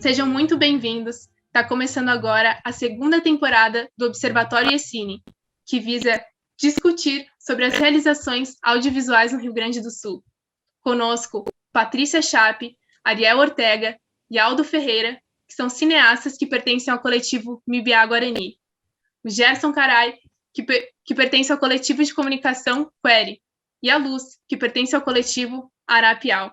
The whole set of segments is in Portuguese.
Sejam muito bem-vindos. Está começando agora a segunda temporada do Observatório Essine, que visa discutir sobre as realizações audiovisuais no Rio Grande do Sul. Conosco, Patrícia Chape, Ariel Ortega e Aldo Ferreira, que são cineastas que pertencem ao coletivo Mibiá Guarani. O Gerson Carai, que pertence ao coletivo de comunicação Query, e a Luz, que pertence ao coletivo Arapial.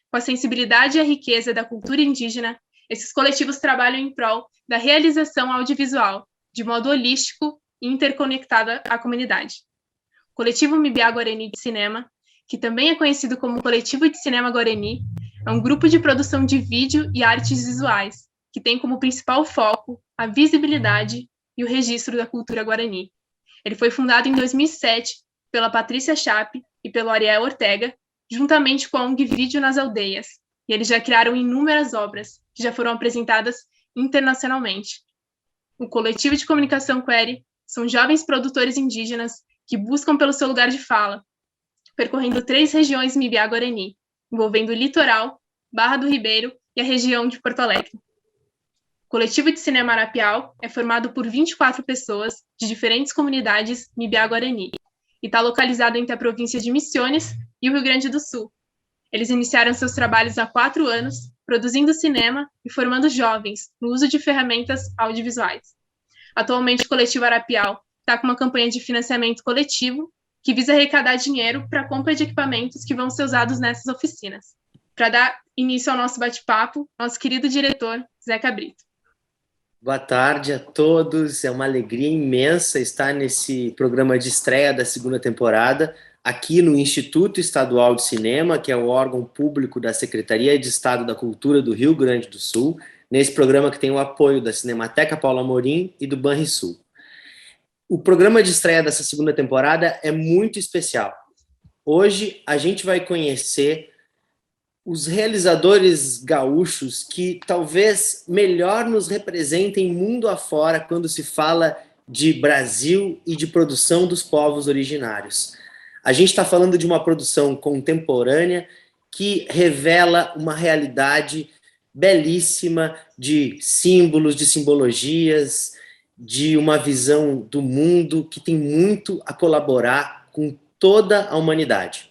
Com a sensibilidade e a riqueza da cultura indígena, esses coletivos trabalham em prol da realização audiovisual, de modo holístico e interconectado à comunidade. O coletivo Mibiá Guarani de Cinema, que também é conhecido como Coletivo de Cinema Guarani, é um grupo de produção de vídeo e artes visuais, que tem como principal foco a visibilidade e o registro da cultura guarani. Ele foi fundado em 2007 pela Patrícia Chape e pelo Ariel Ortega, juntamente com a ONG Vídeo nas Aldeias, e eles já criaram inúmeras obras, que já foram apresentadas internacionalmente. O coletivo de comunicação Query são jovens produtores indígenas que buscam pelo seu lugar de fala, percorrendo 3 regiões Mibiá Guarani, envolvendo o litoral, Barra do Ribeiro e a região de Porto Alegre. O coletivo de cinema Arapial é formado por 24 pessoas de diferentes comunidades Mibiá Guarani e está localizado entre a província de Misiones e o Rio Grande do Sul. Eles iniciaram seus trabalhos há 4 anos, produzindo cinema e formando jovens no uso de ferramentas audiovisuais. Atualmente, o coletivo Arapial está com uma campanha de financiamento coletivo que visa arrecadar dinheiro para a compra de equipamentos que vão ser usados nessas oficinas. Para dar início ao nosso bate-papo, nosso querido diretor, Zeca Brito. Boa tarde a todos, é uma alegria imensa estar nesse programa de estreia da segunda temporada, aqui no Instituto Estadual de Cinema, que é o órgão público da Secretaria de Estado da Cultura do Rio Grande do Sul, nesse programa que tem o apoio da Cinemateca Paulo Amorim e do Banrisul. O programa de estreia dessa segunda temporada é muito especial. Hoje a gente vai conhecer os realizadores gaúchos que talvez melhor nos representem mundo afora quando se fala de Brasil e de produção dos povos originários. A gente está falando de uma produção contemporânea que revela uma realidade belíssima de símbolos, de simbologias, de uma visão do mundo que tem muito a colaborar com toda a humanidade.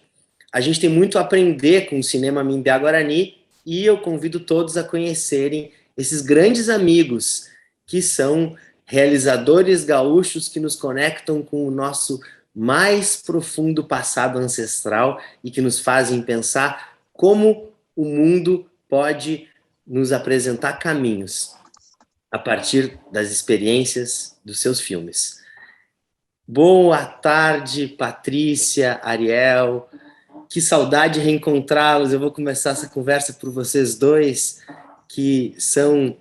A gente tem muito a aprender com o cinema Mibiá Guarani e eu convido todos a conhecerem esses grandes amigos que são realizadores gaúchos que nos conectam com o nosso mais profundo passado ancestral e que nos fazem pensar como o mundo pode nos apresentar caminhos a partir das experiências dos seus filmes. Boa tarde, Patrícia, Ariel. Que saudade de reencontrá-los. Eu vou começar essa conversa por vocês dois, que são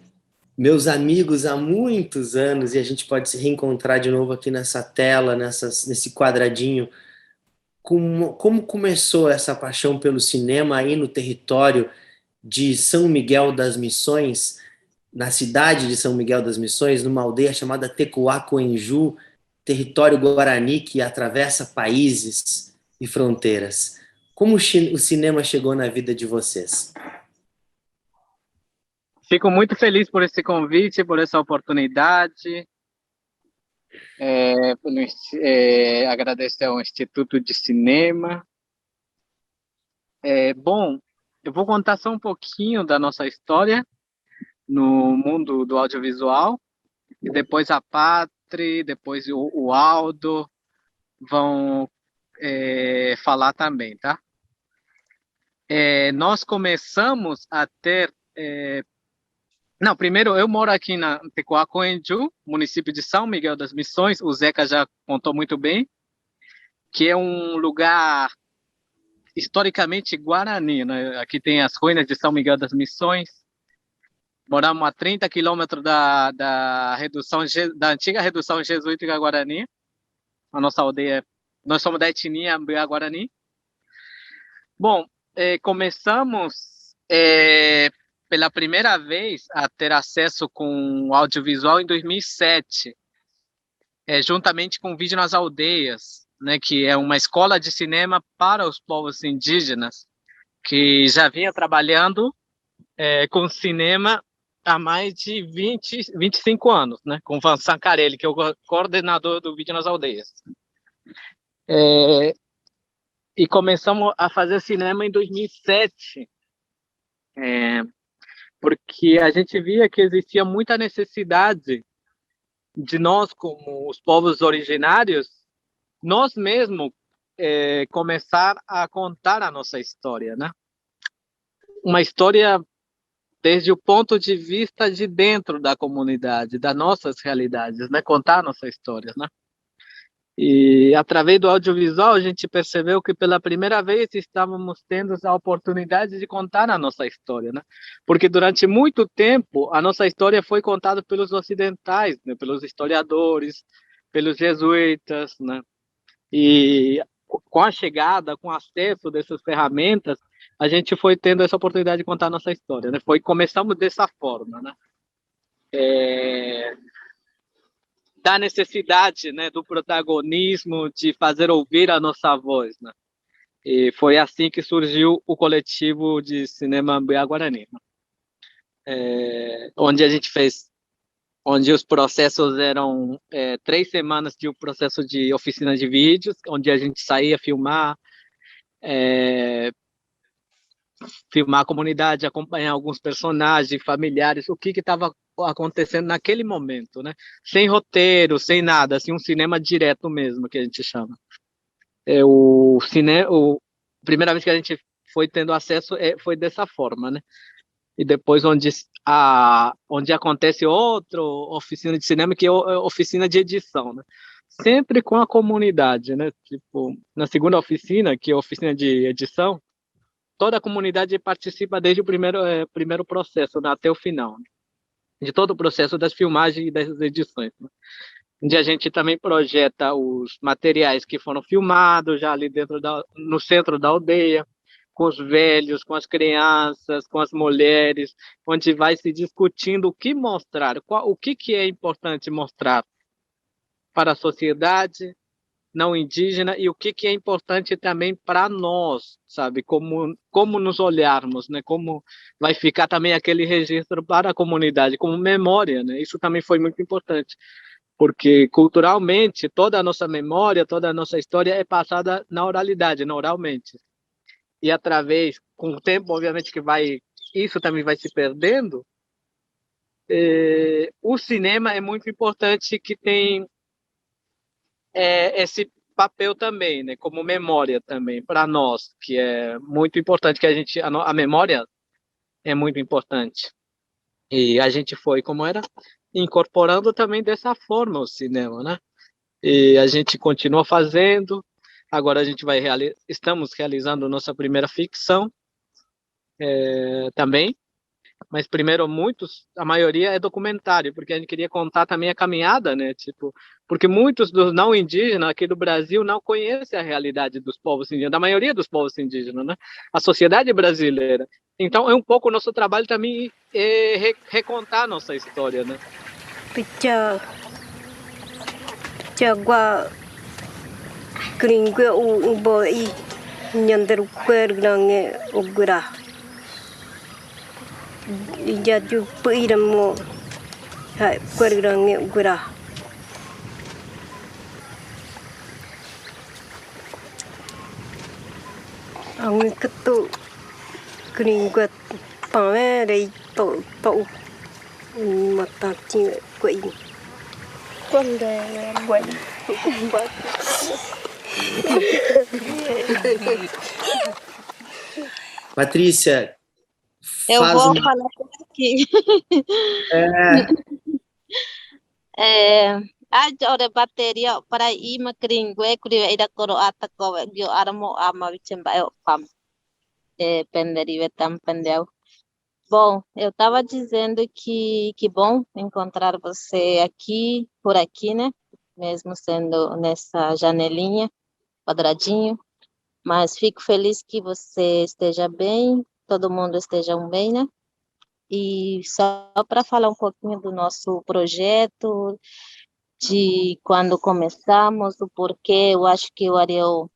meus amigos há muitos anos, e a gente pode se reencontrar de novo aqui nessa tela, nesse quadradinho. Como começou essa paixão pelo cinema aí no território de São Miguel das Missões, na cidade de São Miguel das Missões, numa aldeia chamada Tecuá-Coenju, território guarani que atravessa países e fronteiras? Como o cinema chegou na vida de vocês? Fico muito feliz por esse convite, por essa oportunidade. Agradecer ao Instituto de Cinema. Bom, eu vou contar só um pouquinho da nossa história no mundo do audiovisual, e depois a Patri, depois o Aldo vão falar também, tá? Nós começamos a ter... Não, primeiro eu moro aqui na Tecuá-Coenju, município de São Miguel das Missões, o Zeca já contou muito bem, que é um lugar historicamente guarani, né? Aqui tem as ruínas de São Miguel das Missões. Moramos a 30 quilômetros da antiga redução jesuítica Guarani. A nossa aldeia, nós somos da etnia Mibiá Guarani. Bom, começamos pela primeira vez a ter acesso com o audiovisual em 2007, juntamente com Vídeo nas Aldeias, né, que é uma escola de cinema para os povos indígenas, que já vinha trabalhando com cinema há mais de 25 anos, né, com o Van Sancarelli, que é o coordenador do Vídeo nas Aldeias. E começamos a fazer cinema em 2007, porque a gente via que existia muita necessidade de nós, como os povos originários, nós mesmos começar a contar a nossa história, né? Uma história desde o ponto de vista de dentro da comunidade, das nossas realidades, né? Contar a nossa história, né? E através do audiovisual a gente percebeu que pela primeira vez estávamos tendo a oportunidade de contar a nossa história, né? Porque durante muito tempo a nossa história foi contada pelos ocidentais, né? Pelos historiadores, pelos jesuítas, né? E com a chegada, com o acesso dessas ferramentas, a gente foi tendo essa oportunidade de contar a nossa história, né? Começamos dessa forma, né? Da necessidade, né, do protagonismo, de fazer ouvir a nossa voz, né? E foi assim que surgiu o coletivo de cinema Ambiá Guarani, né? Onde a gente fez, onde os processos eram 3 semanas de um processo de oficina de vídeos, onde a gente saía filmar a comunidade, acompanhar alguns personagens, familiares, o que estava acontecendo naquele momento, né? Sem roteiro, sem nada, assim, um cinema direto mesmo, que a gente chama. Primeira vez que a gente foi tendo acesso foi dessa forma, né? E depois onde acontece outra oficina de cinema, que é oficina de edição, né? Sempre com a comunidade, né? Tipo, na segunda oficina, que é a oficina de edição, toda a comunidade participa desde o primeiro processo, né, até o final, né, de todo o processo das filmagens e das edições, né, onde a gente também projeta os materiais que foram filmados já ali no centro da aldeia, com os velhos, com as crianças, com as mulheres, onde vai se discutindo o que mostrar, o que é importante mostrar para a sociedade não indígena e o que é importante também para nós, sabe? Como nos olharmos, né? Como vai ficar também aquele registro para a comunidade, como memória, né? Isso também foi muito importante, porque culturalmente toda a nossa memória, toda a nossa história é passada na oralidade, oralmente. E com o tempo, obviamente isso também vai se perdendo. O cinema é muito importante, que tem esse papel também, né, como memória também para nós, que é muito importante, que a memória é muito importante. E a gente foi, como era, incorporando também dessa forma o cinema, né? E a gente continua fazendo. Agora a gente estamos realizando nossa primeira ficção também. Mas primeiro a maioria é documentário, porque a gente queria contar também a caminhada, né? Tipo, porque muitos dos não indígenas aqui do Brasil não conhecem a realidade dos povos indígenas, da maioria dos povos indígenas, né? A sociedade brasileira. Então é um pouco o nosso trabalho também recontar a nossa história, né? Jadi peiramo hai pergrange gura ang ketu keringat pamere to mata ti quei quando é bueno Patrícia, eu vou falar por aqui. Ora bateria para ima kringwe kuriwe ida koro ata kowe gyo aramo ama vichemba eu pam penderive tam pendeu. Bom, eu estava dizendo que bom encontrar você aqui, por aqui, né? Mesmo sendo nessa janelinha, quadradinho. Mas fico feliz que você esteja bem, todo mundo esteja bem, né? E só para falar um pouquinho do nosso projeto, de quando começamos, o porquê, eu acho que o Ariel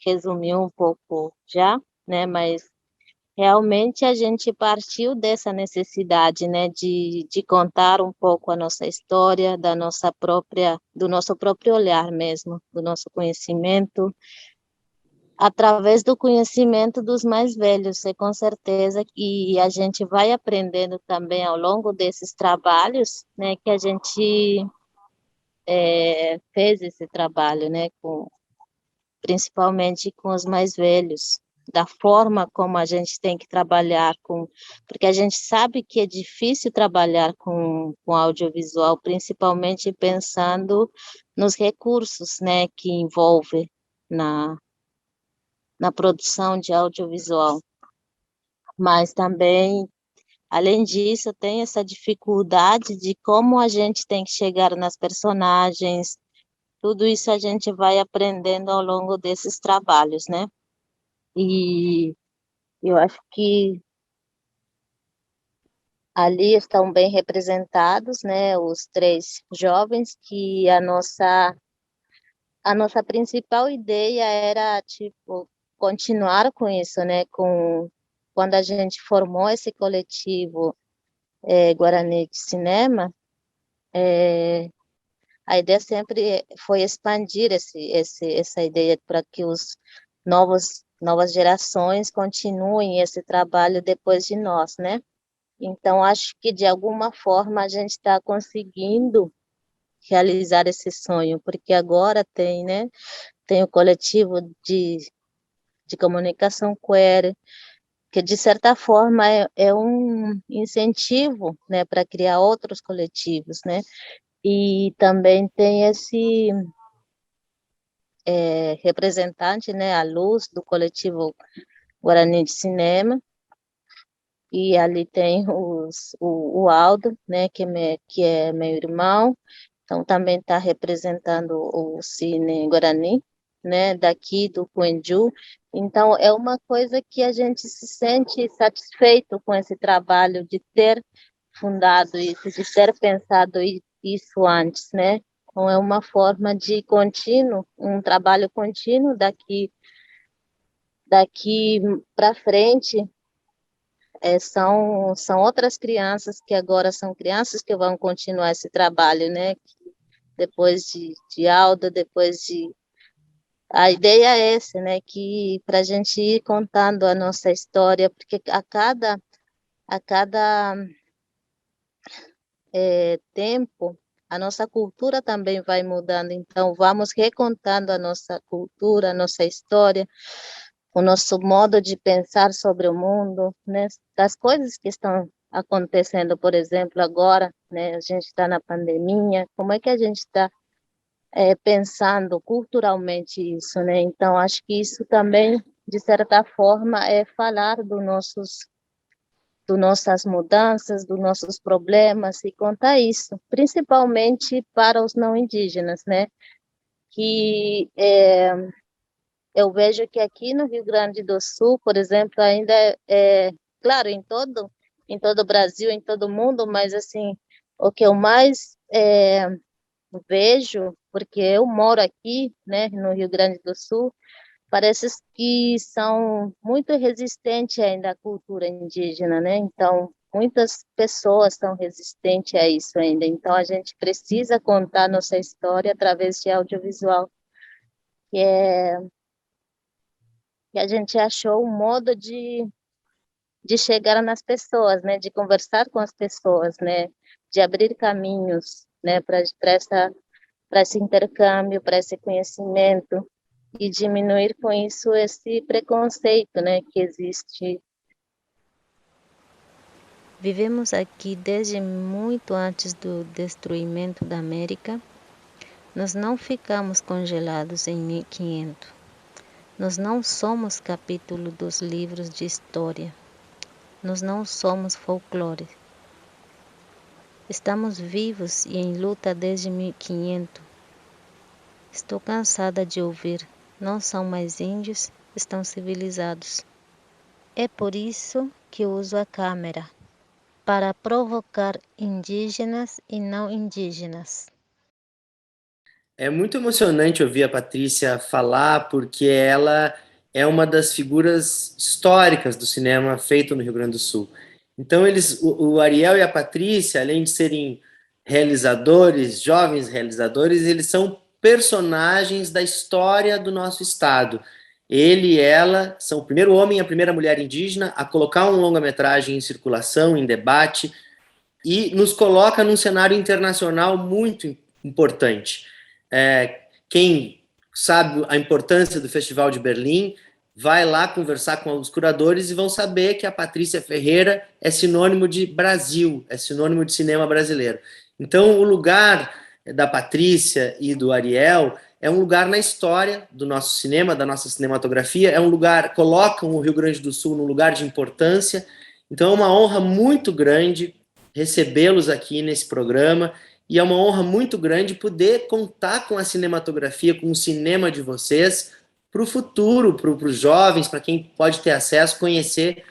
resumiu um pouco já, né? Mas realmente a gente partiu dessa necessidade, né, de contar um pouco a nossa história, do nosso próprio olhar mesmo, do nosso conhecimento, através do conhecimento dos mais velhos, e com certeza que a gente vai aprendendo também ao longo desses trabalhos, né, que a gente fez esse trabalho, né, principalmente com os mais velhos, da forma como a gente tem que trabalhar porque a gente sabe que é difícil trabalhar com audiovisual, principalmente pensando nos recursos, né, que envolve na produção de audiovisual. Mas também, além disso, tem essa dificuldade de como a gente tem que chegar nas personagens, tudo isso a gente vai aprendendo ao longo desses trabalhos, né? E eu acho que ali estão bem representados, né, os três jovens, que a nossa principal ideia era, tipo, continuar com isso, né, quando a gente formou esse coletivo Guarani de Cinema, a ideia sempre foi expandir essa ideia para que novas gerações continuem esse trabalho depois de nós, né? Então, acho que de alguma forma a gente está conseguindo realizar esse sonho, porque agora tem, né? Tem o coletivo de comunicação queer, que de certa forma é um incentivo, né, para criar outros coletivos, né? E também tem esse representante, né, a luz do coletivo Guarani de Cinema, e ali tem o Aldo, né, que é meu irmão, então também está representando o Cine Guarani, né, daqui do Quenju. Então é uma coisa que a gente se sente satisfeito com esse trabalho de ter fundado isso, de ter pensado isso antes, né? Então é uma forma de contínuo, um trabalho contínuo daqui para frente. São outras crianças que agora são crianças que vão continuar esse trabalho, né? Depois de Alda, depois de... A ideia é essa, né? Que para a gente ir contando a nossa história, porque a cada tempo, a nossa cultura também vai mudando, então vamos recontando a nossa cultura, a nossa história, o nosso modo de pensar sobre o mundo, né? Das coisas que estão acontecendo, por exemplo, agora, né? A gente está na pandemia, como é que a gente está pensando culturalmente isso, né? Então, acho que isso também, de certa forma, é falar nossas mudanças, dos nossos problemas, e contar isso, principalmente para os não indígenas, né? Que eu vejo que aqui no Rio Grande do Sul, por exemplo, ainda claro, em todo o Brasil, em todo o mundo, mas assim, o que eu mais vejo, porque eu moro aqui, né, no Rio Grande do Sul, parece que são muito resistentes ainda à cultura indígena, né? Então, muitas pessoas são resistentes a isso ainda. Então, a gente precisa contar nossa história através de audiovisual, que é que a gente achou um modo de chegar nas pessoas, né? De conversar com as pessoas, né? De abrir caminhos, né? Para esse intercâmbio, para esse conhecimento, e diminuir com isso esse preconceito, né, que existe. Vivemos aqui desde muito antes do destruimento da América. Nós não ficamos congelados em 1500. Nós não somos capítulo dos livros de história. Nós não somos folclore. Estamos vivos e em luta desde 1500. Estou cansada de ouvir. Não são mais índios, estão civilizados. É por isso que uso a câmera, para provocar indígenas e não indígenas. É muito emocionante ouvir a Patrícia falar, porque ela é uma das figuras históricas do cinema feito no Rio Grande do Sul. Então, o Ariel e a Patrícia, além de serem realizadores, jovens realizadores, eles são personagens da história do nosso estado. Ele e ela são o primeiro homem e a primeira mulher indígena a colocar um longa-metragem em circulação, em debate, e nos coloca num cenário internacional muito importante. Quem sabe a importância do Festival de Berlim vai lá conversar com os curadores e vão saber que a Patrícia Ferreira é sinônimo de Brasil, é sinônimo de cinema brasileiro. Então, o lugar da Patrícia e do Ariel é um lugar na história do nosso cinema, da nossa cinematografia, é um lugar, colocam o Rio Grande do Sul num lugar de importância. Então, é uma honra muito grande recebê-los aqui nesse programa, e é uma honra muito grande poder contar com a cinematografia, com o cinema de vocês, para o futuro, para os jovens, para quem pode ter acesso, conhecer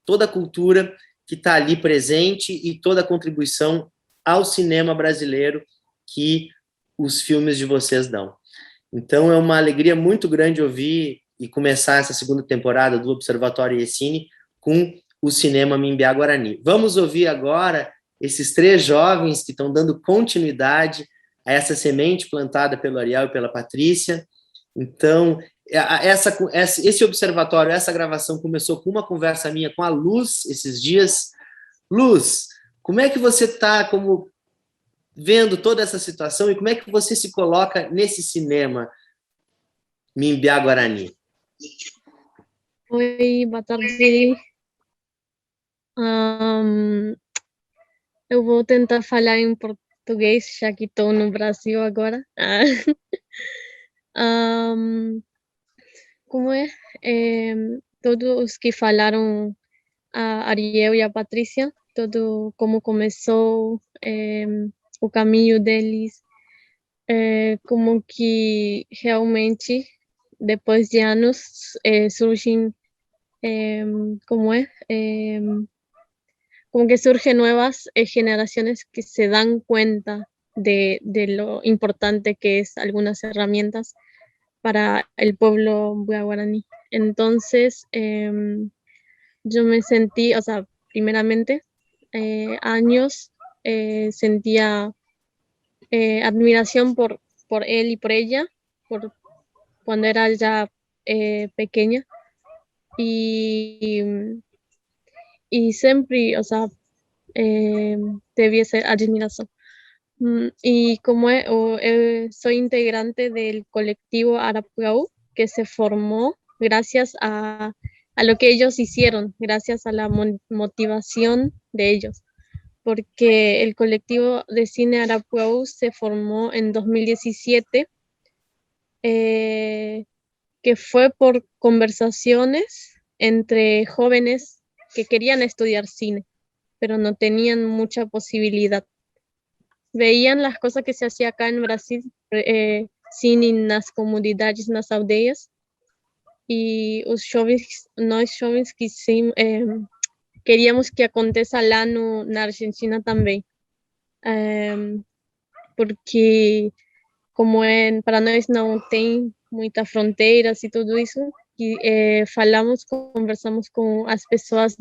toda a cultura que está ali presente e toda a contribuição ao cinema brasileiro que os filmes de vocês dão. Então, é uma alegria muito grande ouvir e começar essa segunda temporada do Observatório Yessini com o cinema Mimbiá-Guarani. Vamos ouvir agora esses 3 jovens que estão dando continuidade a essa semente plantada pelo Ariel e pela Patrícia. Então, esse observatório, essa gravação começou com uma conversa minha com a Luz esses dias. Luz, como é que você está vendo toda essa situação e como é que você se coloca nesse cinema Mimbiá-Guarani? Oi, boa tarde. Eu vou tentar falar em português, já que estou no Brasil agora. Como é? Todos os que falaram, a Ariel e a Patrícia, como começou o caminho deles, como que realmente, depois de anos, surgem, como que surgen nuevas generaciones que se dan cuenta de lo importante que es algunas herramientas para el pueblo guaraní. Entonces, yo me sentí, o sea, primeramente, años sentía admiración por él y por ella, cuando era ya pequeña. Y siempre, o sea, debía ser admiración. Y como soy integrante del colectivo Arapuaú, que se formó gracias a lo que ellos hicieron, gracias a la motivación de ellos, porque el colectivo de cine Arapuaú se formó en 2017, que fue por conversaciones entre jóvenes que querían estudiar cine, pero no tenían mucha posibilidad. Veían las cosas que se hacía acá en Brasil, cine nas comunidades, nas aldeias, e nós jovens queríamos que aconteça lá na Argentina também, porque como para nós não tem muitas fronteiras e tudo isso, conversamos com as pessoas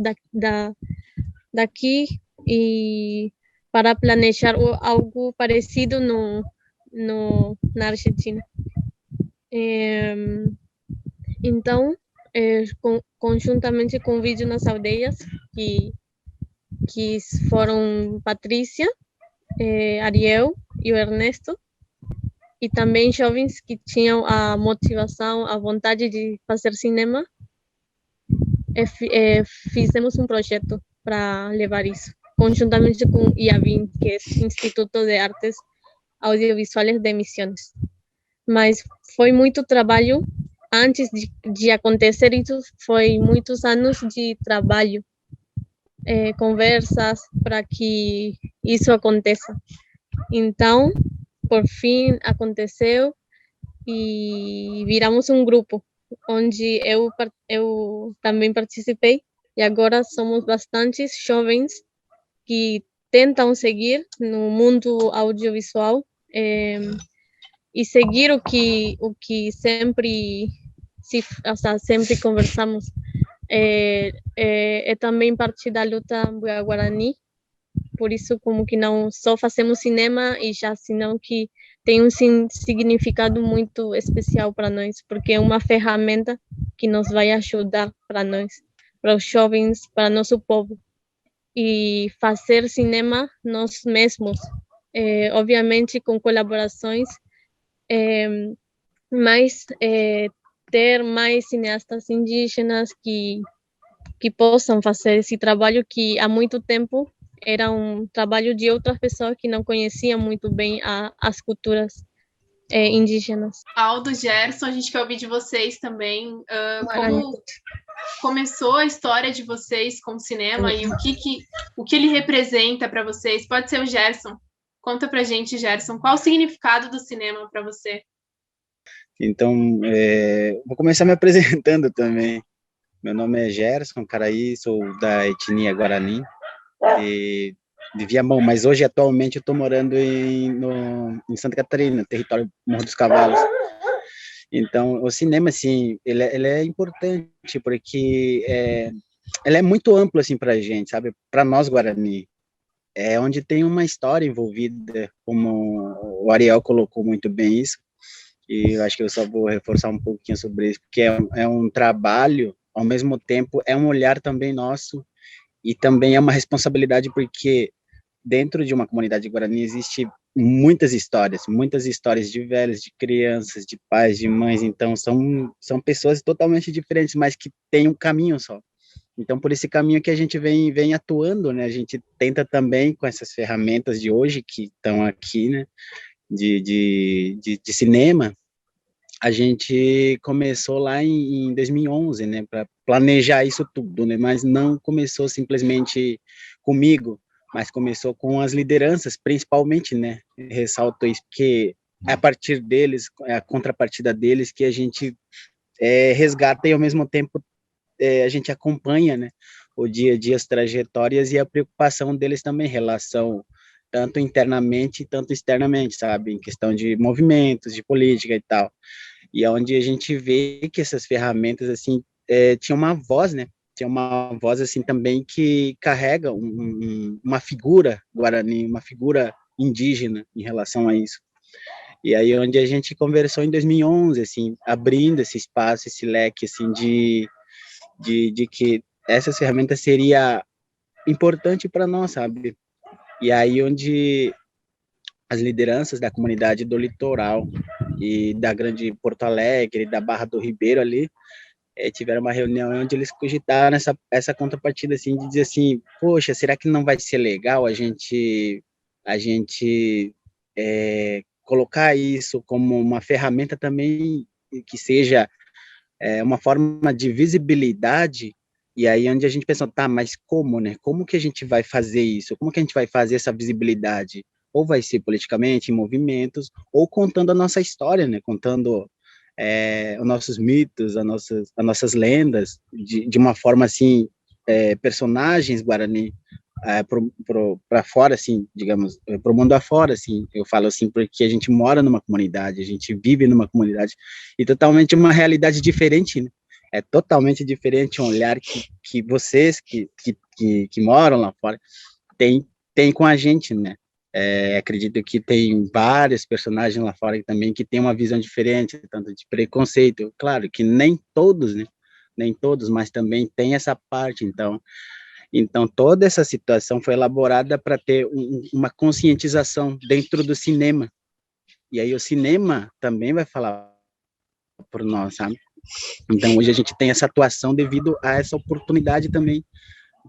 daqui e para planejar algo parecido na Argentina. Então, conjuntamente com o Vídeo nas Aldeias, que foram Patrícia, Ariel e o Ernesto, e também jovens que tinham a motivação, a vontade de fazer cinema, fizemos um projeto para levar isso, conjuntamente com o IAVIM, que é o Instituto de Artes Audiovisuais de Misiones. Mas foi muito trabalho, antes de acontecer isso, foi muitos anos de trabalho, conversas para que isso aconteça. Então, por fim, aconteceu e viramos um grupo, onde eu também participei, e agora somos bastantes jovens que tentam seguir no mundo audiovisual e seguir o que sempre o sea, sempre conversamos. É também parte da luta guarani, por isso como que não só fazemos cinema e já, senão que tem um significado muito especial para nós, porque é uma ferramenta que nos vai ajudar para nós, para os jovens, para nosso povo. E fazer cinema nós mesmos, obviamente com colaborações, mas ter mais cineastas indígenas que possam fazer esse trabalho que há muito tempo era um trabalho de outras pessoas que não conheciam muito bem as culturas indígenas. Aldo, Gerson, a gente quer ouvir de vocês também. Como começou a história de vocês com o cinema e o que ele representa para vocês? Pode ser o Gerson. Conta pra gente, Gerson, qual o significado do cinema para você? Então, vou começar me apresentando também. Meu nome é Gerson Caraí, sou da etnia Guarani, de Viamão, mas hoje, atualmente, eu estou morando em Santa Catarina, território Morro dos Cavalos. Então, o cinema, assim, ele é importante, porque ele é muito amplo, assim, para a gente, sabe? Para nós, Guarani. É onde tem uma história envolvida, como o Ariel colocou muito bem isso, e eu acho que eu só vou reforçar um pouquinho sobre isso, porque é um trabalho, ao mesmo tempo, é um olhar também nosso, e também é uma responsabilidade, porque dentro de uma comunidade guarani existe muitas histórias de velhos, de crianças, de pais, de mães, então são pessoas totalmente diferentes, mas que têm um caminho só. Então, por esse caminho que a gente vem atuando, né, a gente tenta também, com essas ferramentas de hoje, que estão aqui, né, de cinema, a gente começou lá em 2011, né, para planejar isso tudo, né, mas não começou simplesmente comigo, mas começou com as lideranças, principalmente, né, ressalto isso, porque é a partir deles, é a contrapartida deles que a gente resgata e, ao mesmo tempo, a gente acompanha, né, o dia a dia, as trajetórias e a preocupação deles também, relação tanto internamente, tanto externamente, sabe, em questão de movimentos, de política e tal. E é onde a gente vê que essas ferramentas, assim, tinham uma voz, né, tinha uma voz, assim, também que carrega uma figura guarani, uma figura indígena em relação a isso. E aí onde a gente conversou em 2011, assim, abrindo esse espaço, esse leque, assim, de que essas ferramentas seria importante para nós, sabe? E aí onde as lideranças da comunidade do litoral e da Grande Porto Alegre, da Barra do Ribeiro ali, tiveram uma reunião onde eles cogitaram essa contrapartida, assim, de dizer assim, poxa, será que não vai ser legal a gente colocar isso como uma ferramenta também que seja uma forma de visibilidade? E aí onde a gente pensou, tá, mas como, né? Como que a gente vai fazer isso? Como que a gente vai fazer essa visibilidade? Ou vai ser politicamente, em movimentos, ou contando a nossa história, né? Contando os nossos mitos, as nossas lendas, de uma forma, assim, personagens guarani, para fora, assim, digamos, para o mundo afora, assim, eu falo assim, porque a gente mora numa comunidade, a gente vive numa comunidade, e totalmente uma realidade diferente, né? É totalmente diferente um olhar que vocês que moram lá fora tem com a gente, né? Acredito que tem vários personagens lá fora também que têm uma visão diferente, tanto de preconceito, claro que nem todos, né? Nem todos, mas também tem essa parte, então toda essa situação foi elaborada para ter uma conscientização dentro do cinema, e aí o cinema também vai falar por nós, sabe? Então, hoje a gente tem essa atuação devido a essa oportunidade também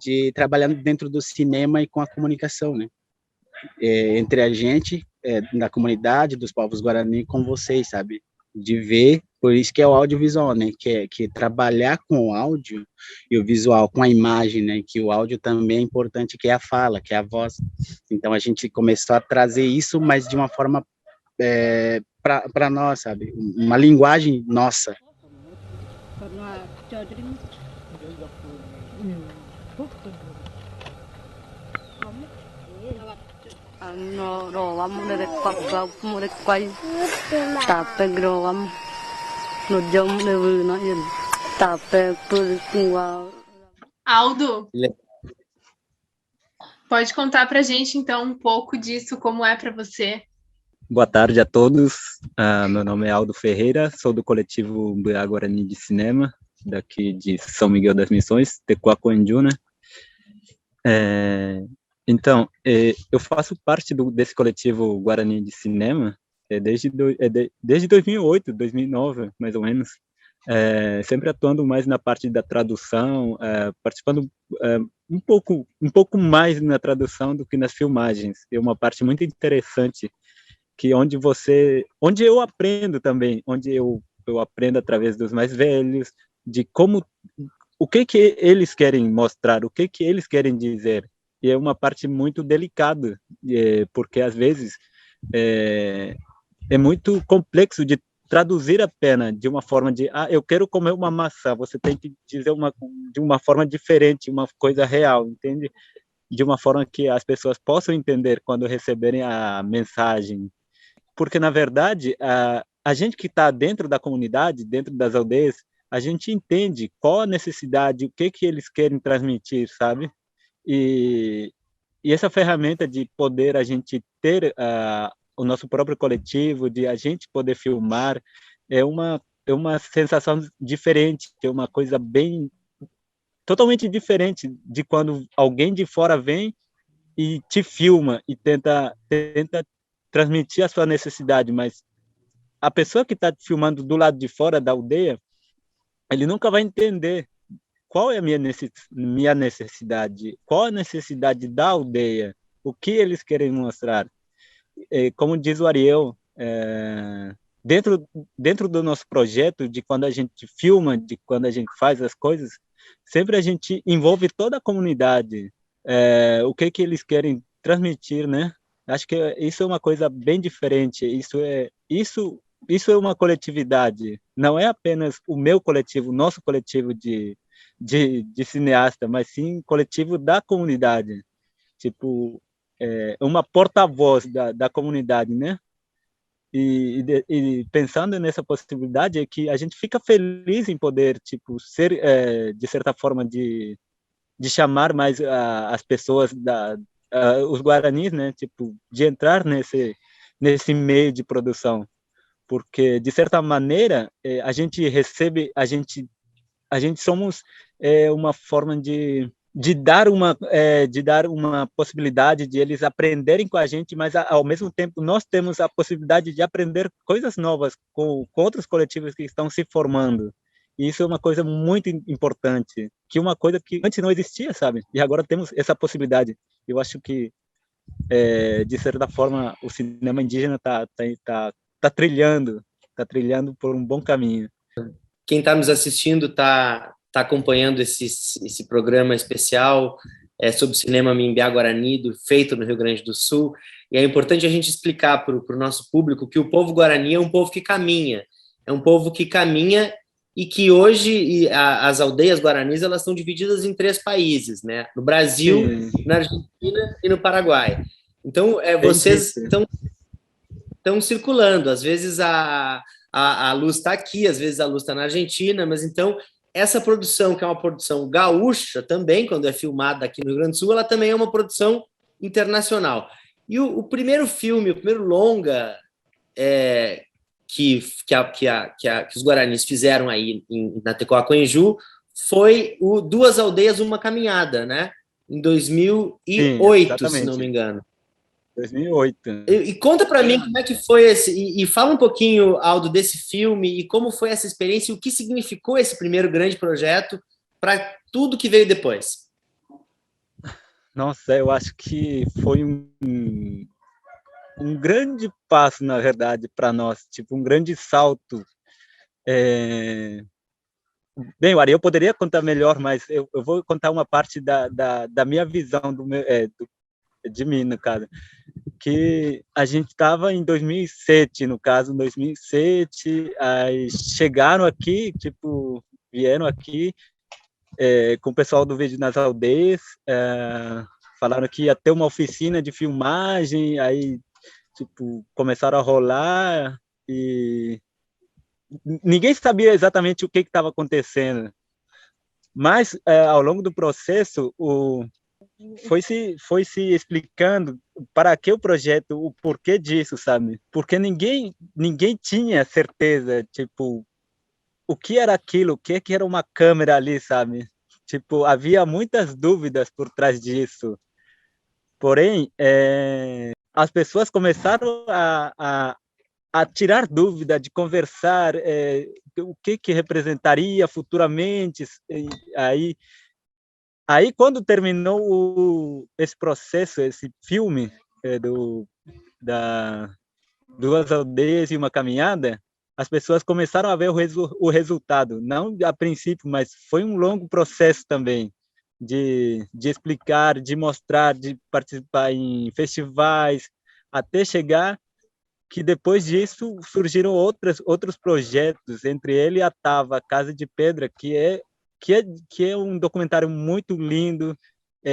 de trabalhar dentro do cinema e com a comunicação, né? Entre a gente, da comunidade, dos povos guarani, com vocês, sabe? De ver, por isso que é o audiovisual, né? Que trabalhar com o áudio e o visual, com a imagem, né? Que o áudio também é importante, que é a fala, que é a voz. Então, a gente começou a trazer isso, mas de uma forma para nós, sabe? Uma linguagem nossa. Aldo, pode contar pra gente então um pouco disso, como é para você? Boa tarde a todos. Meu nome é Aldo Ferreira, sou do coletivo Mbuiá Guarani de Cinema, daqui de São Miguel das Missões, Tecuacoenju, né? Então, eu faço parte desse coletivo Guarani de Cinema desde 2008, 2009, mais ou menos. Sempre atuando mais na parte da tradução, participando um pouco mais na tradução do que nas filmagens. É uma parte muito interessante, que onde eu aprendo também, onde eu aprendo através dos mais velhos, de o que eles querem mostrar, o que eles querem dizer. E é uma parte muito delicada, porque às vezes é muito complexo de traduzir a pena de uma forma de, eu quero comer uma maçã, você tem que dizer de uma forma diferente, uma coisa real, entende? De uma forma que as pessoas possam entender quando receberem a mensagem. Porque, na verdade, a gente que está dentro da comunidade, dentro das aldeias, a gente entende qual a necessidade, o que eles querem transmitir, sabe? E essa ferramenta de poder a gente ter o nosso próprio coletivo, de a gente poder filmar, é uma sensação diferente, é uma coisa totalmente diferente de quando alguém de fora vem e te filma e tenta transmitir a sua necessidade, mas a pessoa que está filmando do lado de fora da aldeia, ele nunca vai entender qual é a minha necessidade, qual a necessidade da aldeia, o que eles querem mostrar. Como diz o Ariel, dentro do nosso projeto, de quando a gente filma, de quando a gente faz as coisas, sempre a gente envolve toda a comunidade, o que eles querem transmitir, né? Acho que isso é uma coisa bem diferente, isso é uma coletividade, não é apenas o meu coletivo, o nosso coletivo de cineasta, mas sim coletivo da comunidade, tipo, uma porta-voz da comunidade, né? E pensando nessa possibilidade, é que a gente fica feliz em poder, tipo, ser, de certa forma, de chamar mais as pessoas, os guaranis, né? Tipo, de entrar nesse meio de produção. Porque, de certa maneira, a gente recebe, a gente somos uma forma de dar uma possibilidade de eles aprenderem com a gente, mas ao mesmo tempo nós temos a possibilidade de aprender coisas novas com outros coletivos que estão se formando. E isso é uma coisa muito importante, que uma coisa que antes não existia, sabe? E agora temos essa possibilidade. Eu acho que, de certa forma, o cinema indígena tá trilhando por um bom caminho. Quem está nos assistindo está acompanhando esse programa especial sobre o cinema Mimbiá Guarani, feito no Rio Grande do Sul, e é importante a gente explicar para o nosso público que o povo Guarani é um povo que caminha, e que hoje as aldeias guaranis elas estão divididas em 3 países, né? No Brasil, sim, na Argentina e no Paraguai. Então, vocês estão circulando, às vezes a luz está aqui, às vezes a luz está na Argentina, mas então essa produção, que é uma produção gaúcha também, quando é filmada aqui no Rio Grande do Sul, ela também é uma produção internacional. E o primeiro filme, o primeiro longa que os guaranis fizeram aí na Tecoacoenju foi o Duas Aldeias, Uma Caminhada, né? Em 2008, sim, se não me engano. 2008. E conta para mim como é que foi e fala um pouquinho, Aldo, desse filme e como foi essa experiência e o que significou esse primeiro grande projeto para tudo que veio depois. Nossa, eu acho que foi um grande passo, na verdade, para nós, tipo, um grande salto. Bem, o Ariel poderia contar melhor, mas eu vou contar uma parte da minha visão, de mim, no caso. Que a gente estava em 2007, no caso, em 2007, aí chegaram aqui, tipo, vieram aqui com o pessoal do Vídeo nas Aldeias, falaram que ia ter uma oficina de filmagem, aí, tipo, começaram a rolar e ninguém sabia exatamente o que estava acontecendo, mas ao longo do processo foi se explicando para que o projeto, o porquê disso, sabe? Porque ninguém tinha certeza, tipo, o que era aquilo, o que era uma câmera ali, sabe? Tipo, havia muitas dúvidas por trás disso. Porém, as pessoas começaram a tirar dúvida, de conversar, o que representaria futuramente. Aí quando terminou esse processo, esse filme da Duas Aldeias e uma Caminhada, as pessoas começaram a ver o resultado. Não a princípio, mas foi um longo processo também de explicar, de mostrar, de participar em festivais, até chegar que depois disso surgiram outros projetos, entre ele a Tava, Casa de Pedra, que é um documentário muito lindo.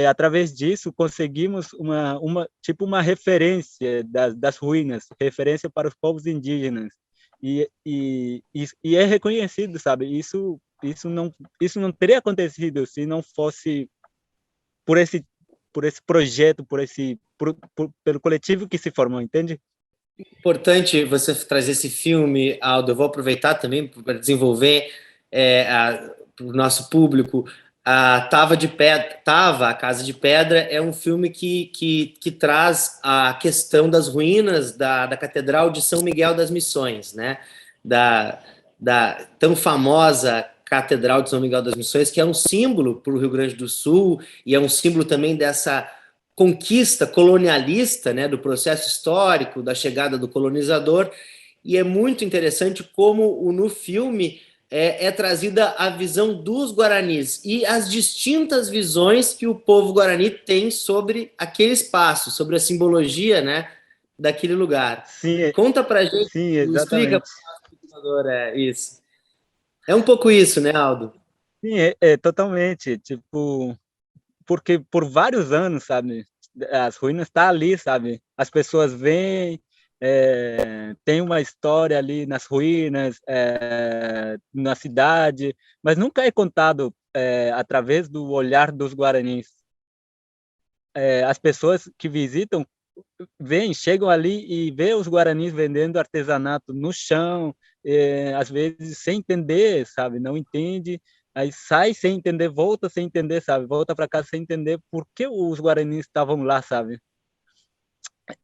Através disso conseguimos uma referência das ruínas, referência para os povos indígenas, e é reconhecido, sabe? Isso não teria acontecido se não fosse por esse projeto, pelo coletivo que se formou, entende? Importante você trazer esse filme, Aldo. Eu vou aproveitar também para desenvolver para o nosso público. A A Casa de Pedra, é um filme que traz a questão das ruínas da Catedral de São Miguel das Missões, né? Da tão famosa Catedral de São Miguel das Missões, que é um símbolo para o Rio Grande do Sul e é um símbolo também dessa conquista colonialista, né, do processo histórico, da chegada do colonizador. E é muito interessante como no filme é trazida a visão dos guaranis e as distintas visões que o povo guarani tem sobre aquele espaço, sobre a simbologia, né, daquele lugar. Sim, Conta pra gente, sim, explica exatamente. para o isso. É um pouco isso, né, Aldo? Sim, totalmente. Tipo, porque por vários anos, sabe, as ruínas estão ali, sabe? As pessoas vêm, tem uma história ali nas ruínas, na cidade, mas nunca é contado através do olhar dos guaranis. As pessoas que visitam chegam ali e vê os guaranis vendendo artesanato no chão, às vezes sem entender, sabe? Não entende, aí sai sem entender, volta sem entender, sabe? Volta para casa sem entender por que os guaranis estavam lá, sabe?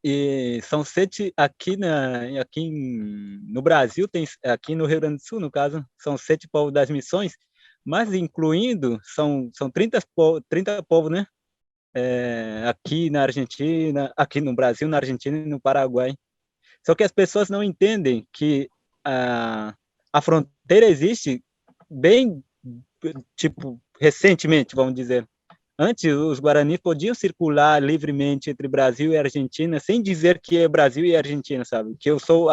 E são 7 no Brasil, aqui no Rio Grande do Sul, no caso, são 7 povos das missões, mas incluindo são 30 povos, né? Aqui na Argentina, aqui no Brasil, na Argentina e no Paraguai. Só que as pessoas não entendem que a fronteira existe bem, tipo, recentemente, vamos dizer. Antes, os guaranis podiam circular livremente entre Brasil e Argentina, sem dizer que é Brasil e Argentina, sabe? Que eu sou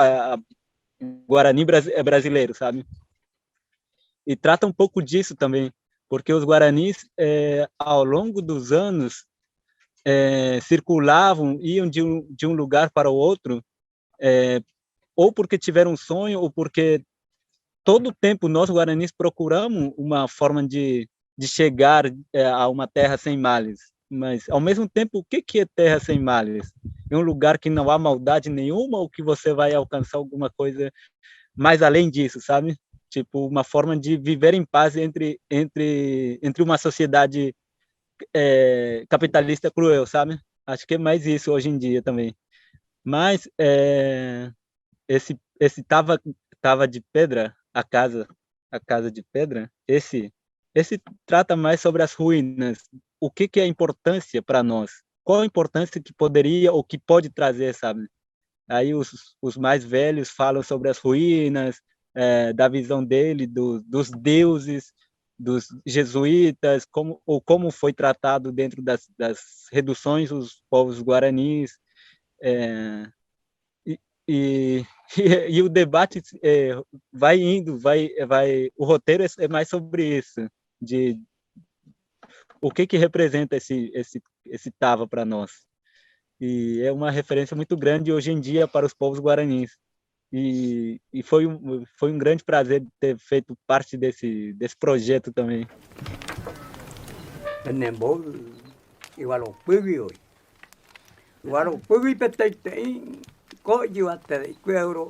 guarani brasileiro, sabe? E trata um pouco disso também, porque os guaranis, ao longo dos anos, circulavam, iam de um lugar para o outro, ou porque tiveram um sonho, ou porque todo o tempo nós guaranis procuramos uma forma de chegar a uma terra sem males. Mas, ao mesmo tempo, o que é terra sem males? É um lugar que não há maldade nenhuma, ou que você vai alcançar alguma coisa mais além disso, sabe? Tipo, uma forma de viver em paz entre uma sociedade capitalista cruel, sabe? Acho que é mais isso hoje em dia também. Mas esse tava de pedra, a casa de pedra, esse trata mais sobre as ruínas. O que é a importância para nós? Qual a importância que poderia ou que pode trazer, sabe? Aí os mais velhos falam sobre as ruínas, da visão dele, dos deuses, dos jesuítas, como foi tratado dentro das reduções os povos guaranis, e, e o debate vai indo, o roteiro é mais sobre isso, de o que representa esse Tava para nós. E é uma referência muito grande hoje em dia para os povos guaranis. E foi um grande prazer ter feito parte desse projeto também. Penembo igual pugio. Igual pugio petei ko jiwa te ku euro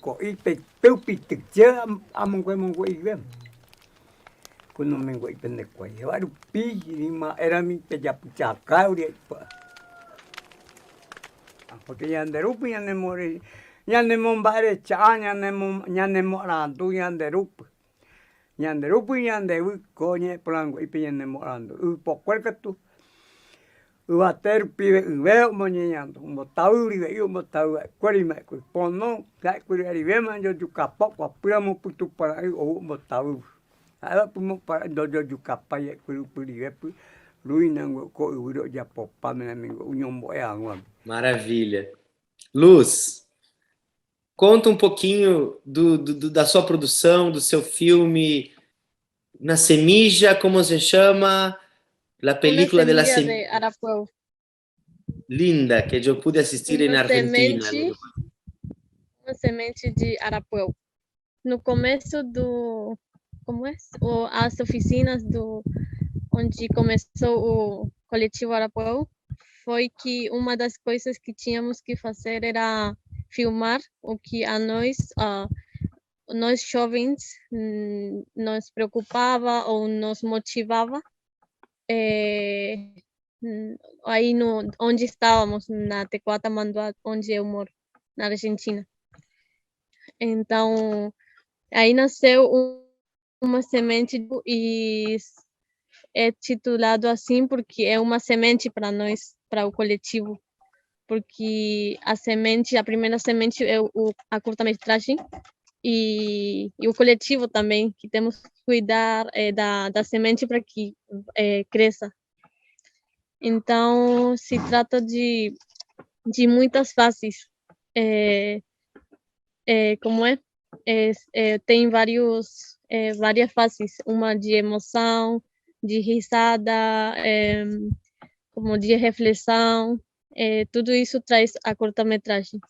ko ipe tupi tja amungwe igem. Kuno mengo ipende ko igual pi ma era mi pe ya pucha kauri pa. Porque ya anderupi ya ne mori ya ne mombare cha ya ne morandu ya anderupi. Nyanderupi nyandewi konye plango ipiñene morando pocuercatu uater pibe veo moñeñando motauri ve motauri cuerime pono la cueri vema yo yucapo apuramo putu para o motauri ahora pumo para yo yucapa ye cueri ve ruinango co uro ya popame amigo união boa. Maravilha. Luz, conta um pouquinho da sua produção, do seu filme Na Semilla, como se chama? La película de la de Arapuã. Linda, que eu pude assistir em Argentina. Uma semente de Arapuã. No começo do... Como é? As oficinas onde começou o coletivo Arapuã, foi que uma das coisas que tínhamos que fazer era filmar o que a nós jovens nos preocupava ou nos motivava aí onde estávamos, na Tecuata Manduá, onde eu moro, na Argentina. Então, aí nasceu uma semente e é titulado assim porque é uma semente para nós, para o coletivo, porque a primeira semente é a curta-metragem e o coletivo também, que temos que cuidar da semente para que cresça. Então, se trata de muitas fases. Como tem várias fases, uma de emoção, de risada, como de reflexão, tudo isso traz a curta-metragem.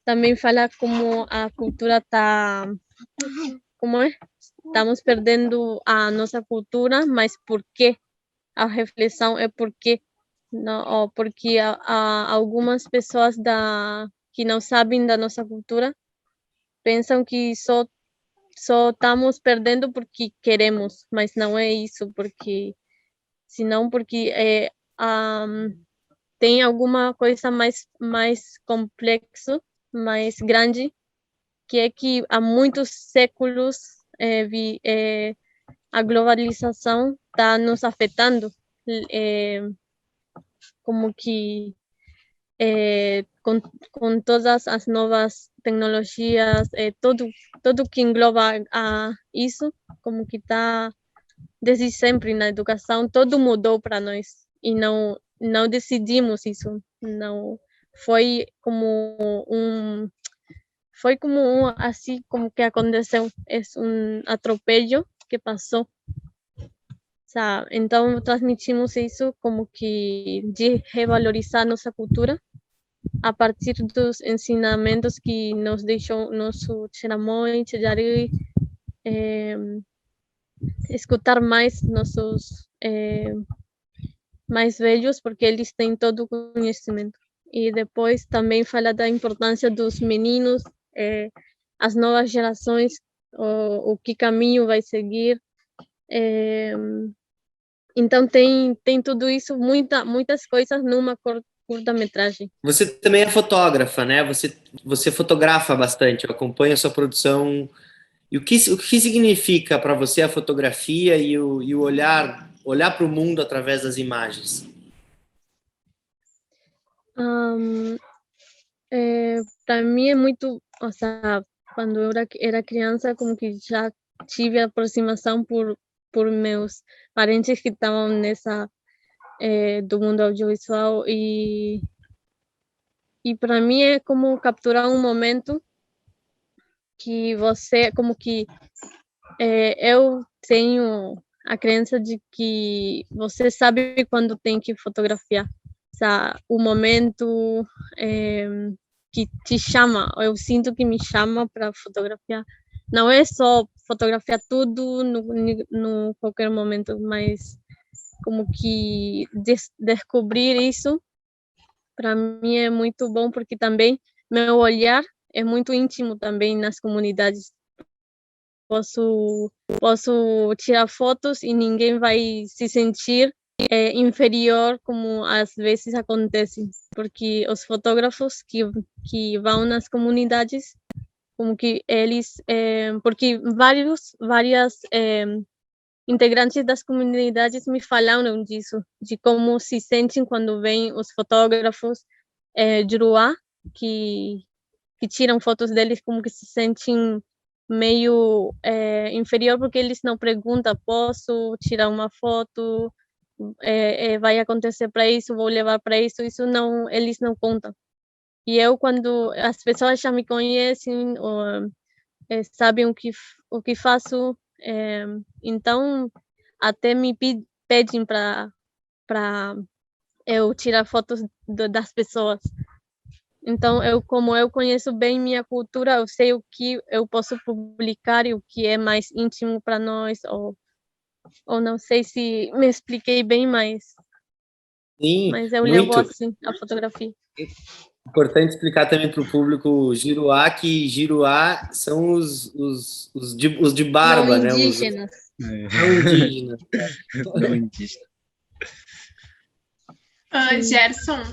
Também fala como a cultura está, estamos perdendo a nossa cultura, mas por quê? A reflexão é por quê? Não, porque algumas pessoas que não sabem da nossa cultura pensam que só estamos perdendo porque queremos, mas não é isso, porque tem alguma coisa mais complexa, mais grande, que é que há muitos séculos a globalização está nos afetando, como que com todas as novas tecnologias, tudo que engloba isso, como que está desde sempre na educação, tudo mudou para nós e não decidimos isso, não foi como assim como que aconteceu, é atropello que passou, sabe? Então transmitimos isso como que de revalorizar nossa cultura a partir dos ensinamentos que nos deixou nosso Tcheramoi, Tchejari, escutar mais nossos mais velhos, porque eles têm todo o conhecimento. E depois também fala da importância dos meninos, as novas gerações, o que caminho vai seguir. Então tem tudo isso, muitas coisas numa curta-metragem. Você também é fotógrafa, né? Você fotografa bastante, eu acompanho a sua produção. E o que significa para você a fotografia e o olhar para o mundo através das imagens? Para mim é muito, quando eu era criança, como que já tive aproximação por meus parentes que estavam nessa do mundo audiovisual e para mim é como capturar um momento que você, como que eu tenho a crença de que você sabe quando tem que fotografiar, sabe? O momento, que te chama, eu sinto que me chama para fotografiar. Não é só fotografiar tudo no qualquer momento, mas como que descobrir isso, para mim é muito bom, porque também meu olhar é muito íntimo também nas comunidades. Posso tirar fotos e ninguém vai se sentir inferior, como às vezes acontece, porque os fotógrafos que vão nas comunidades, como que eles, porque várias integrantes das comunidades me falaram disso, de como se sentem quando veem os fotógrafos de Ruá, que tiram fotos deles, como que se sentem meio inferior, porque eles não perguntam, posso tirar uma foto, vai acontecer para isso, vou levar para isso não, eles não contam. E eu, quando as pessoas já me conhecem, ou sabem o que faço, então até me pedem para eu tirar fotos das pessoas. Então, como eu conheço bem minha cultura, eu sei o que eu posso publicar e o que é mais íntimo para nós, ou não sei se me expliquei bem, mas Sim, eu levo muito. assim a fotografia. Importante explicar também para o público Giruá que Giruá são os de barba, Não né? indígenas. Não indígenas. Não indígena. Gerson,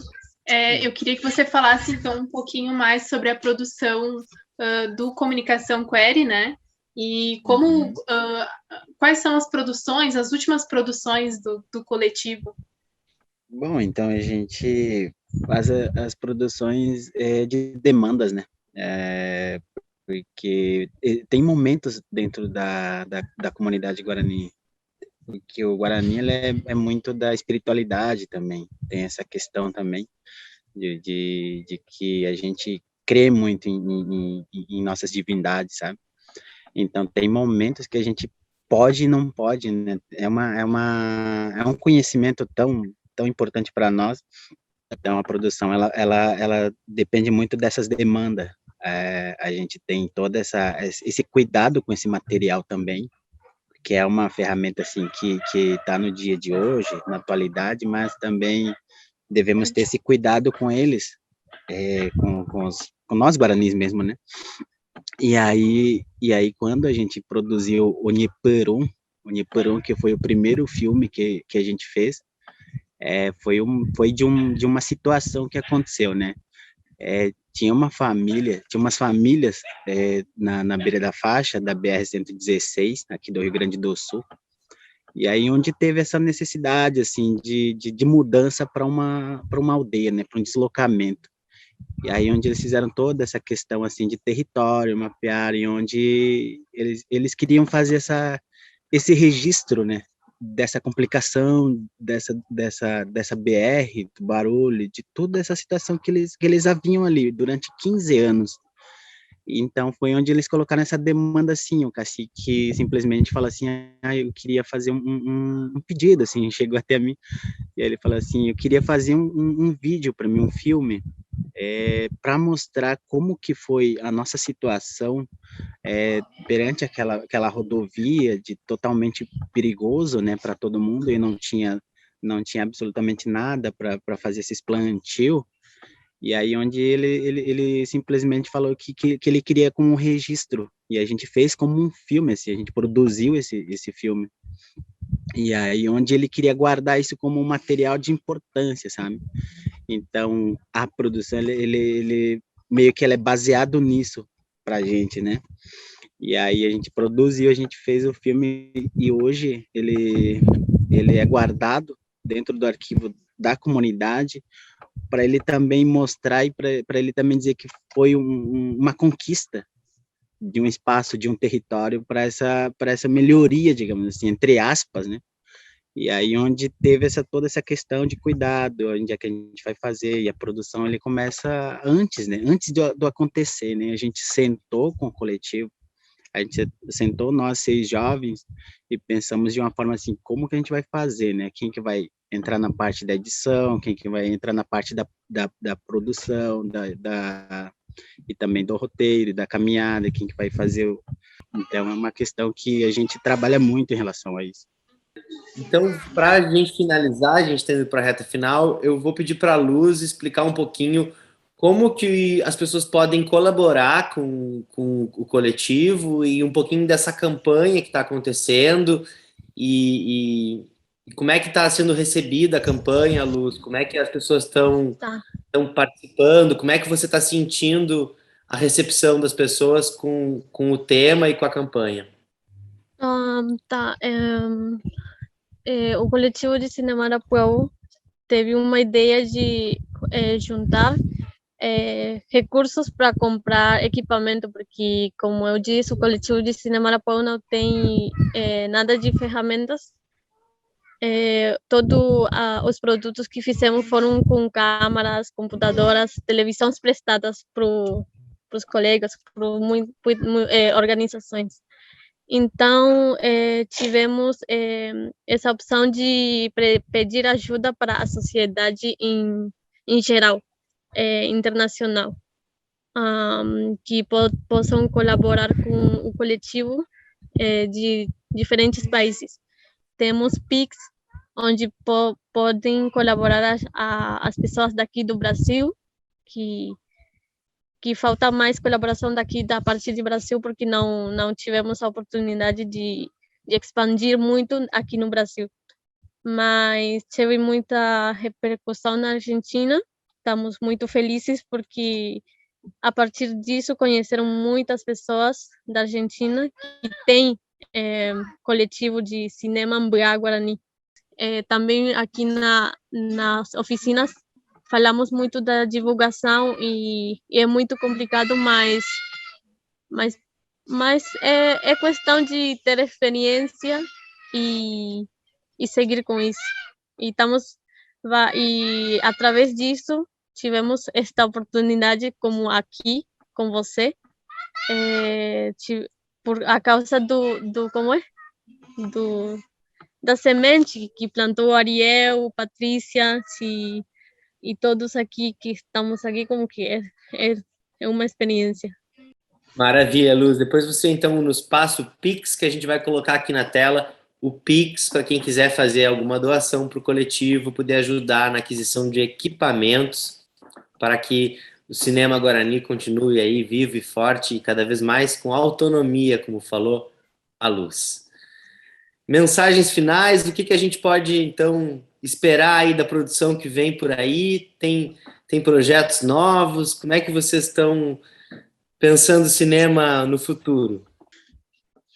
eu queria que você falasse então um pouquinho mais sobre a produção do Comunicação Query, né? E como quais são as produções, as últimas produções do coletivo? Bom, então a gente faz as produções de demandas, né? Porque tem momentos dentro da comunidade Guarani, porque o Guarani ele é muito da espiritualidade também, tem essa questão também de que a gente crê muito em nossas divindades, sabe? Então tem momentos que a gente pode e não pode, né? É um conhecimento tão importante para nós. Então a produção ela depende muito dessas demandas. A gente tem todo esse cuidado com esse material também, que é uma ferramenta assim que está no dia de hoje, na atualidade, mas também devemos ter esse cuidado com eles, com nós guaranis mesmo, né? E aí quando a gente produziu o Niperum, que foi o primeiro filme que a gente fez, foi de uma situação que aconteceu, né? Tinha umas famílias na beira da faixa da BR-116, aqui do Rio Grande do Sul, e aí onde teve essa necessidade, assim, de mudança para uma aldeia, né, para um deslocamento. E aí onde eles fizeram toda essa questão, assim, de território, mapearam, onde eles queriam fazer esse registro, né, dessa complicação, dessa BR, do barulho, de toda essa situação que eles haviam ali durante 15 anos. Então, foi onde eles colocaram essa demanda, assim, o cacique simplesmente fala assim, eu queria fazer um pedido, assim, chegou até a mim, e aí ele falou assim, eu queria fazer um vídeo para mim, um filme, para mostrar como que foi a nossa situação perante aquela rodovia de totalmente perigoso, né, para todo mundo, e não tinha absolutamente nada para fazer esses plantios. E aí onde ele simplesmente falou que ele queria como um registro, e a gente fez como um filme, assim, a gente produziu esse filme. E aí onde ele queria guardar isso como um material de importância, sabe? Então, a produção, ele meio que ela é baseado nisso pra gente, né? E aí a gente produziu, a gente fez o filme, e hoje ele é guardado dentro do arquivo da comunidade, para ele também mostrar e para ele também dizer que foi uma conquista de um espaço, de um território para essa melhoria, digamos assim, entre aspas, né? E aí onde teve toda essa questão de cuidado, onde é que a gente vai fazer, e a produção ele começa antes, né? Antes do acontecer, né? A gente sentou com o coletivo, a gente sentou nós 6 jovens e pensamos de uma forma assim, como que a gente vai fazer, né? Quem que vai entrar na parte da edição, quem que vai entrar na parte da produção, e também do roteiro, da caminhada, quem que vai fazer. Então, é uma questão que a gente trabalha muito em relação a isso. Então, para a gente finalizar, a gente está indo para a reta final, eu vou pedir para a Luz explicar um pouquinho como que as pessoas podem colaborar com o coletivo e um pouquinho dessa campanha que está acontecendo e como é que está sendo recebida a campanha, Luz? Como é que as pessoas estão participando? Como é que você está sentindo a recepção das pessoas com o tema e com a campanha? Tá. O coletivo de Cinema Arapuã teve uma ideia de juntar recursos para comprar equipamento, porque, como eu disse, o coletivo de Cinema Arapuã não tem nada de ferramentas. Todos os produtos que fizemos foram com câmaras, computadoras, televisões prestadas para os colegas, para organizações. Então, tivemos essa opção de pedir ajuda para a sociedade em geral, internacional, que possam colaborar com o coletivo de diferentes países. Temos Pix, onde podem colaborar as pessoas daqui do Brasil, que falta mais colaboração daqui da parte do Brasil, porque não tivemos a oportunidade de expandir muito aqui no Brasil. Mas teve muita repercussão na Argentina. Estamos muito felizes porque, a partir disso, conheceram muitas pessoas da Argentina que têm coletivo de cinema Mbuya Guarani. Também aqui nas oficinas falamos muito da divulgação e é muito complicado, mas é questão de ter experiência e seguir com isso. E através disso tivemos esta oportunidade, como aqui com você, por a causa da semente que plantou Ariel, Patrícia e todos aqui que estamos aqui, como que é uma experiência. Maravilha, Luz. Depois você, então, nos passa o Pix, que a gente vai colocar aqui na tela, o Pix, para quem quiser fazer alguma doação para o coletivo, poder ajudar na aquisição de equipamentos, para que o cinema Guarani continue aí vivo e forte, e cada vez mais com autonomia, como falou a Luz. Mensagens finais, do que a gente pode, então, esperar aí da produção que vem por aí? Tem projetos novos? Como é que vocês estão pensando cinema no futuro?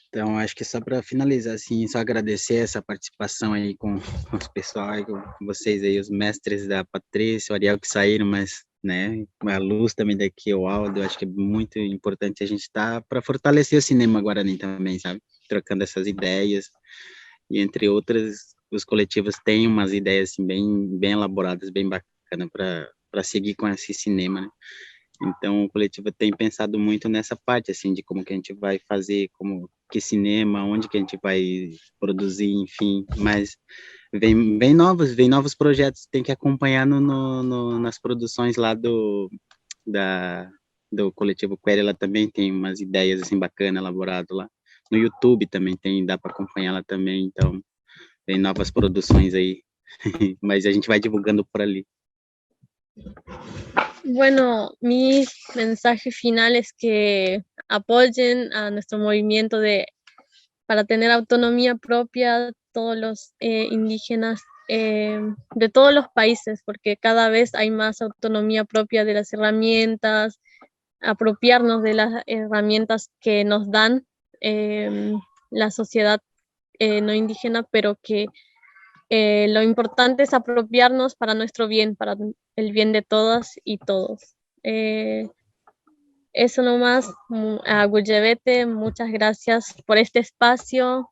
Então, acho que só para finalizar, assim, só agradecer essa participação aí com os pessoal aí, com vocês aí, os mestres da Patrícia, o Ariel que saíram, mas, né, a Luz também daqui, o Aldo, acho que é muito importante a gente estar para fortalecer o cinema Guarani também, sabe? Trocando essas ideias, e entre outras, os coletivos têm umas ideias, assim, bem elaboradas, bem bacanas para seguir com esse cinema, né? Então, o coletivo tem pensado muito nessa parte, assim, de como que a gente vai fazer, como que cinema, onde que a gente vai produzir, enfim, mas vem novos projetos, tem que acompanhar nas produções lá do coletivo Query, ela também tem umas ideias, assim, bacanas, elaboradas lá. No YouTube também dá para acompanhar lá também, então, tem novas produções aí, mas a gente vai divulgando por ali. Bueno, mi mensaje final es que apoyen a nuestro movimiento para tener autonomía propia, todos los indígenas de todos los países, porque cada vez hay más autonomía propia de las herramientas, apropiarnos de las herramientas que nos dan la sociedad no indígena, pero que lo importante es apropiarnos para nuestro bien, para el bien de todas y todos. Eso nomás, a Guyevete, muchas gracias por este espacio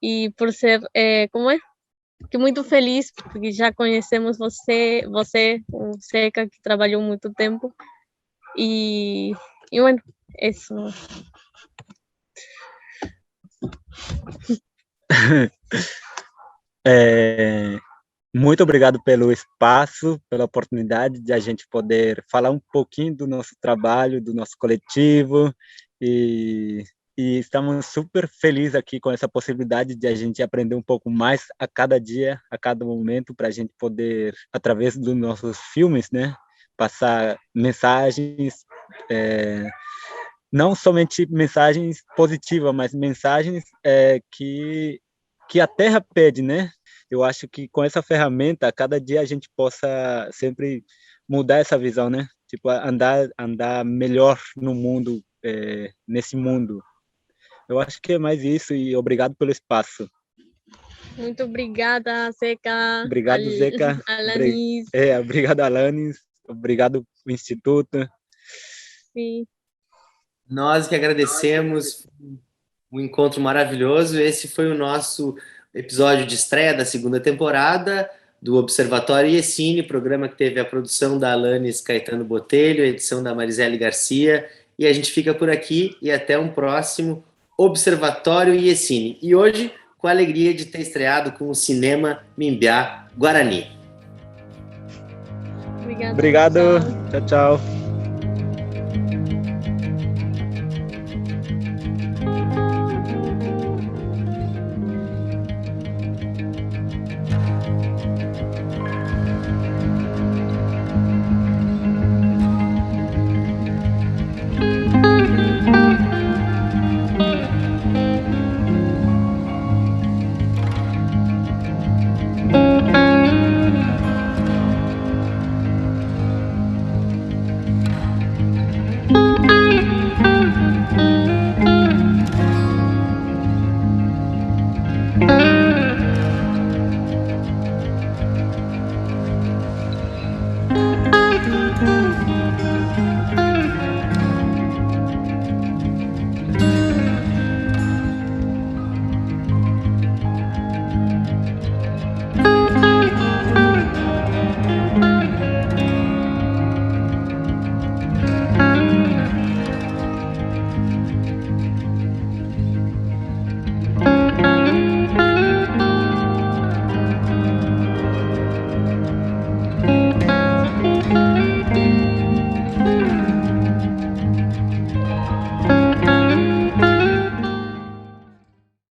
y por ser, ¿cómo es? Que muito feliz, porque já conhecemos você, o Seca, que trabalhou muito tempo. E bueno, isso. Muito obrigado pelo espaço, pela oportunidade de a gente poder falar um pouquinho do nosso trabalho, do nosso coletivo, e estamos super felizes aqui com essa possibilidade de a gente aprender um pouco mais a cada dia, a cada momento, para a gente poder, através dos nossos filmes, né, passar mensagens, não somente mensagens positivas, mas mensagens que a Terra pede, né? Eu acho que com essa ferramenta, a cada dia a gente possa sempre mudar essa visão, né? Tipo, andar melhor no mundo, nesse mundo. Eu acho que é mais isso, e obrigado pelo espaço. Muito obrigada, Zeca. Obrigado, Zeca. Alanis. Obrigado, Alanis. Obrigado, o Instituto. Sim. Nós que agradecemos, um encontro maravilhoso. Esse foi o nosso episódio de estreia da segunda temporada do Observatório IECine, programa que teve a produção da Alanis Caetano Botelho, a edição da Marisele Garcia, e a gente fica por aqui e até um próximo Observatório IECine. E hoje, com a alegria de ter estreado com o Cinema Mimbiá Guarani. Obrigada. Obrigado. Tchau, tchau.